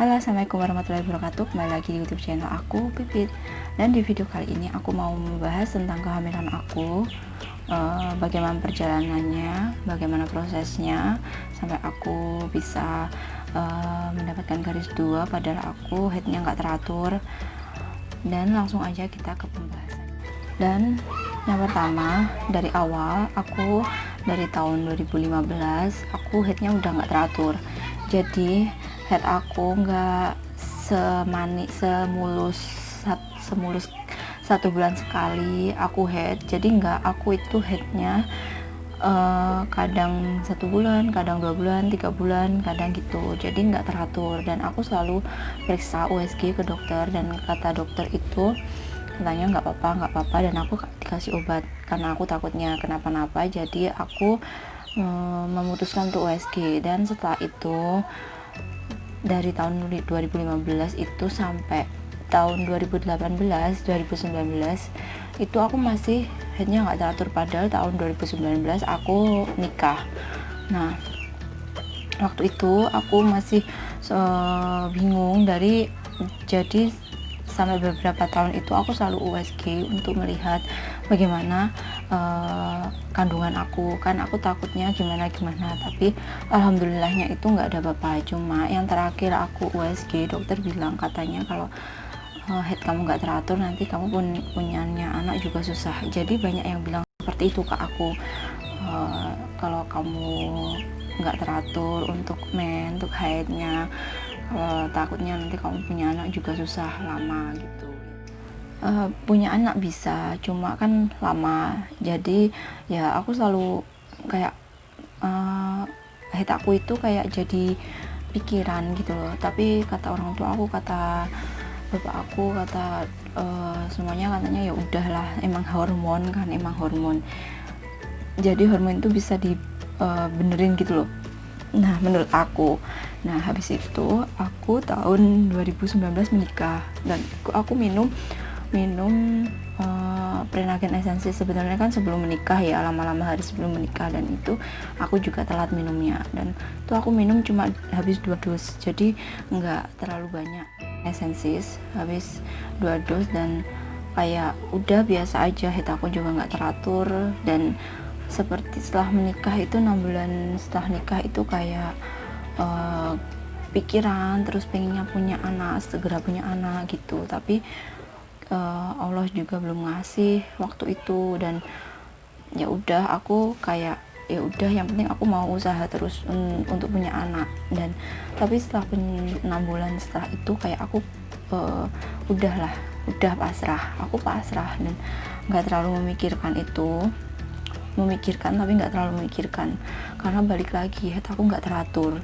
Halo, assalamualaikum warahmatullahi wabarakatuh. Kembali lagi di YouTube channel aku, Pipit. Dan di video kali ini aku mau membahas tentang kehamilan aku, bagaimana perjalanannya, bagaimana prosesnya sampai aku bisa mendapatkan garis 2 padahal aku headnya nggak teratur. Dan langsung aja kita ke pembahasan. Dan yang pertama, dari awal aku dari tahun 2015 aku headnya udah nggak teratur. Jadi head aku nggak semulus 1 bulan sekali aku head. Jadi nggak, aku itu headnya kadang 1 bulan, kadang 2 bulan, 3 bulan, kadang gitu. Jadi nggak teratur, dan aku selalu periksa USG ke dokter, dan kata dokter itu katanya nggak apa-apa, dan aku dikasih obat karena aku takutnya kenapa-napa. Jadi aku memutuskan untuk USG. Dan setelah itu dari tahun 2015 itu sampai tahun 2018 2019 itu aku masih headnya nggak teratur, padahal tahun 2019 aku nikah. Nah, waktu itu aku masih bingung. Jadi sampai beberapa tahun itu aku selalu USG untuk melihat bagaimana kandungan aku, kan aku takutnya gimana, tapi alhamdulillahnya itu nggak ada apa-apa. Cuma yang terakhir aku USG, dokter bilang katanya kalau head kamu nggak teratur, nanti kamu pun punyanya anak juga susah. Jadi banyak yang bilang seperti itu ke aku, kalau kamu nggak teratur untuk haidnya, takutnya nanti kamu punya anak juga susah, lama gitu. Punya anak bisa, cuma kan lama. Jadi ya aku selalu kayak head aku itu kayak jadi pikiran gitu loh. Tapi kata orang tua aku, kata bapak aku, kata semuanya katanya ya udahlah, emang hormon. Jadi hormon itu bisa benerin gitu loh. Nah, menurut aku. Nah, habis itu aku tahun 2019 menikah, dan aku minum Prenagen Esensi. Sebenarnya kan sebelum menikah ya, lama-lama hari sebelum menikah, dan itu aku juga telat minumnya, dan itu aku minum cuma habis 2 dos, jadi nggak terlalu banyak esensis, habis 2 dos. Dan kayak udah biasa aja, head aku juga nggak teratur. Dan seperti setelah menikah itu 6 bulan setelah nikah itu kayak pikiran terus pengennya punya anak, segera punya anak gitu. Tapi Allah juga belum ngasih waktu itu, dan ya udah aku kayak ya udah, yang penting aku mau usaha terus untuk punya anak. Dan tapi setelah 6 bulan setelah itu kayak aku udah pasrah, dan nggak terlalu memikirkan, tapi nggak terlalu memikirkan, karena balik lagi head aku nggak teratur,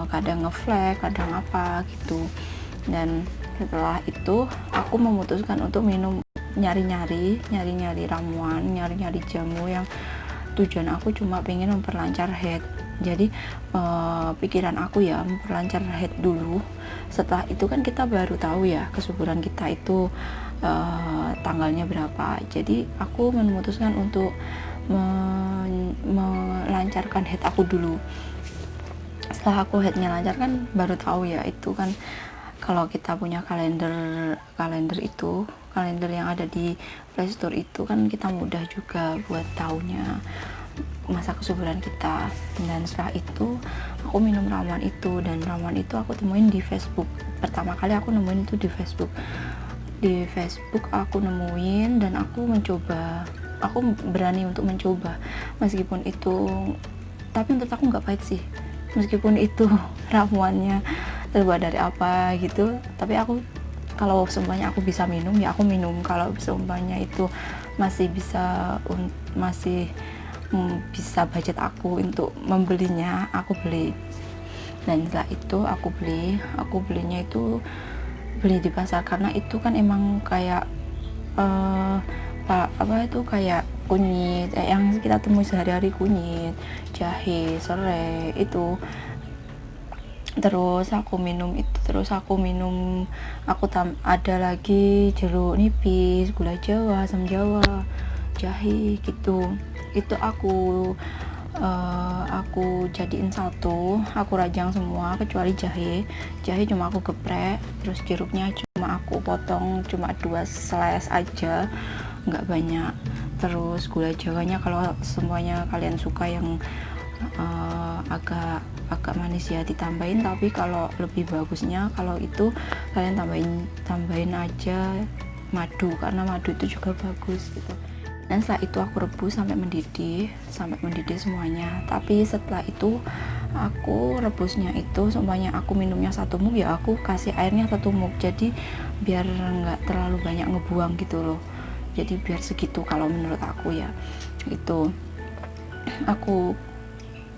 kadang ngeflag, kadang apa gitu. Dan setelah itu aku memutuskan untuk nyari-nyari ramuan, nyari jamu yang tujuan aku cuma pengen memperlancar head. Jadi pikiran aku ya memperlancar head dulu. Setelah itu kan kita baru tahu ya kesuburan kita itu tanggalnya berapa. Jadi aku memutuskan untuk melancarkan head aku dulu. Setelah aku headnya lancar kan baru tahu ya, itu kan kalau kita punya kalender yang ada di Playstore itu kan kita mudah juga buat taunya masa kesuburan kita. Dan setelah itu aku minum ramuan itu, dan ramuan itu aku temuin di Facebook. Pertama kali aku nemuin itu di Facebook aku nemuin, dan aku berani untuk mencoba, meskipun itu, tapi menurut aku nggak pahit sih, meskipun itu ramuannya terbuat dari apa gitu. Tapi aku, kalau seumpamanya aku bisa minum ya aku minum, kalau seumpamanya itu masih bisa budget aku untuk membelinya, aku beli. Dan setelah itu aku belinya itu beli di pasar, karena itu kan emang kayak kayak kunyit, yang kita temui sehari-hari, kunyit, jahe, serai itu. Terus aku minum ada lagi jeruk nipis, gula jawa, asam jawa, jahe gitu. Itu aku aku jadiin satu, aku rajang semua kecuali jahe cuma aku geprek, terus jeruknya cuma aku potong cuma 2 slice aja, nggak banyak. Terus gula jawanya kalau semuanya kalian suka yang agak manis ya ditambahin, tapi kalau lebih bagusnya kalau itu kalian tambahin aja madu, karena madu itu juga bagus gitu. Dan setelah itu aku rebus sampai mendidih semuanya. Tapi setelah itu aku rebusnya itu semuanya, aku minumnya 1 mug ya aku kasih airnya 1 mug, jadi biar nggak terlalu banyak ngebuang gitu loh, jadi biar segitu kalau menurut aku ya. Itu aku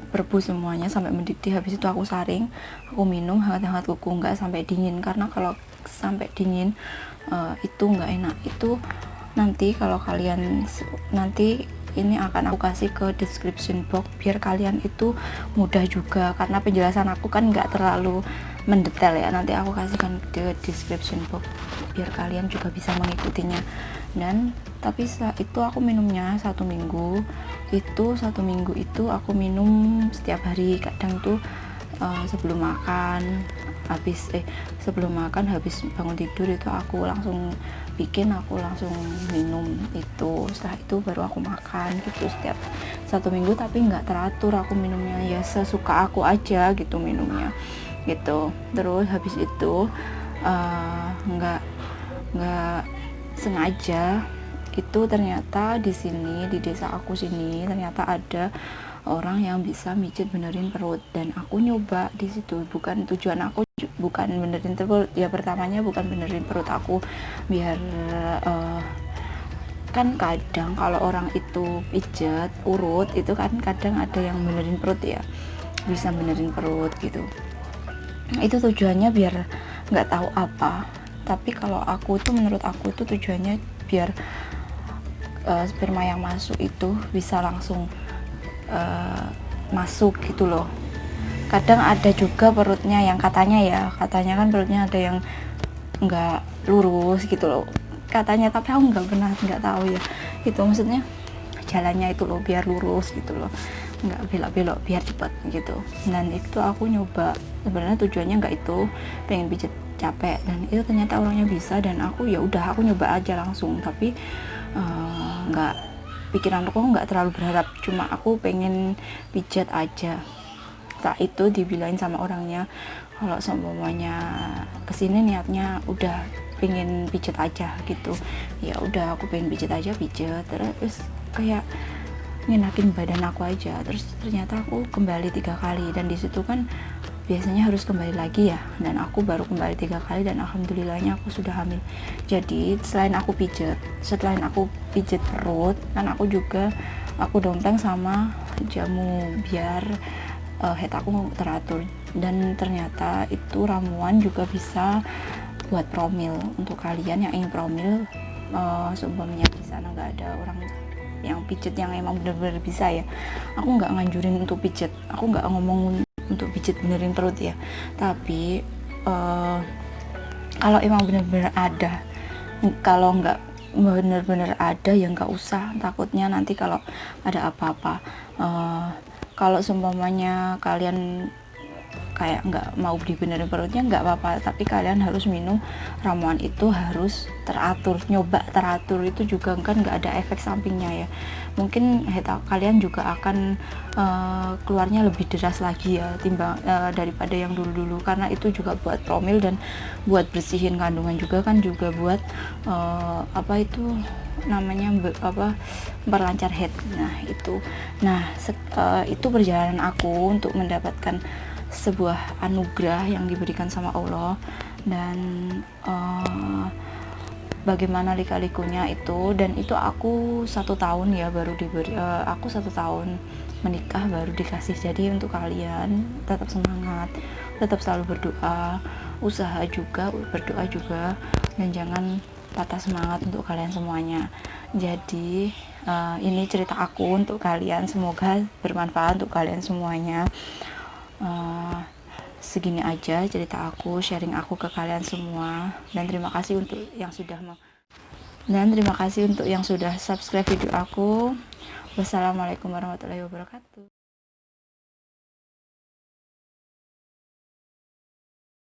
rebus semuanya sampai mendidih, habis itu aku saring, aku minum hangat-hangat kuku, nggak sampai dingin, karena kalau sampai dingin itu nggak enak. Itu nanti kalau kalian nanti ini akan aku kasih ke description box biar kalian itu mudah juga, karena penjelasan aku kan nggak terlalu mendetail ya, nanti aku kasihkan ke description box biar kalian juga bisa mengikutinya. Dan tapi setelah itu aku minumnya 1 minggu, itu 1 minggu itu aku minum setiap hari, kadang tuh sebelum makan habis bangun tidur itu aku langsung minum itu. Setelah itu baru aku makan gitu setiap 1 minggu, tapi nggak teratur aku minumnya, ya sesuka aku aja gitu minumnya gitu. Terus habis itu nggak sengaja itu ternyata di sini di desa aku sini ternyata ada orang yang bisa mijit benerin perut, dan aku nyoba di situ. Bukan tujuan aku bukan benerin perut ya, pertamanya bukan benerin perut aku biar kan kadang kalau orang itu pijet urut itu kan kadang ada yang benerin perut ya, bisa benerin perut gitu. Itu tujuannya biar nggak tahu apa, tapi kalau aku tuh menurut aku tuh tujuannya biar sperma yang masuk itu bisa langsung masuk gitu loh. Kadang ada juga perutnya yang katanya kan perutnya ada yang nggak lurus gitu loh katanya, tapi aku nggak tahu ya itu maksudnya jalannya itu loh biar lurus gitu loh, nggak belok-belok biar cepet gitu. Dan itu aku nyoba, sebenarnya tujuannya nggak itu, pengen pijet capek, dan itu ternyata orangnya bisa, dan aku ya udah aku nyoba aja langsung. Tapi nggak pikiran aku nggak terlalu berharap, cuma aku pengen pijat aja. Setelah itu dibilangin sama orangnya kalau semuanya kesini niatnya udah pengen pijat aja gitu, ya udah aku pengen pijat aja, terus kayak ngenakin badan aku aja. Terus ternyata aku kembali 3 kali, dan disitu kan biasanya harus kembali lagi ya, dan aku baru kembali 3 kali, dan alhamdulillahnya aku sudah hamil. Jadi selain aku pijet perut kan aku dompeng sama jamu biar head aku teratur. Dan ternyata itu ramuan juga bisa buat promil. Untuk kalian yang ingin promil, seumpamanya di sana nggak ada orang yang pijet yang emang bener-bener bisa ya, aku nggak nganjurin untuk pijet, aku nggak ngomong untuk pijet benerin perut ya, tapi kalau emang bener-bener ada, kalau nggak bener-bener ada ya nggak usah, takutnya nanti kalau ada apa-apa. Kalau seumpamanya kalian kayak nggak mau dibenerin perutnya nggak apa-apa, tapi kalian harus minum ramuan itu harus teratur, nyoba teratur. Itu juga kan nggak ada efek sampingnya ya, mungkin kalian juga akan keluarnya lebih deras lagi ya timbang daripada yang dulu-dulu, karena itu juga buat promil dan buat bersihin kandungan juga kan, juga buat apa itu namanya memperlancar head. Itu perjalanan aku untuk mendapatkan sebuah anugerah yang diberikan sama Allah, dan bagaimana lika-likunya itu. Dan itu aku 1 tahun ya baru diberi, aku 1 tahun menikah baru dikasih. Jadi untuk kalian tetap semangat, tetap selalu berdoa, berdoa juga, dan jangan patah semangat untuk kalian semuanya. Jadi ini cerita aku untuk kalian, semoga bermanfaat untuk kalian semuanya. Segini aja cerita aku, sharing aku ke kalian semua, dan terima kasih untuk yang sudah subscribe video aku. Wassalamualaikum warahmatullahi wabarakatuh.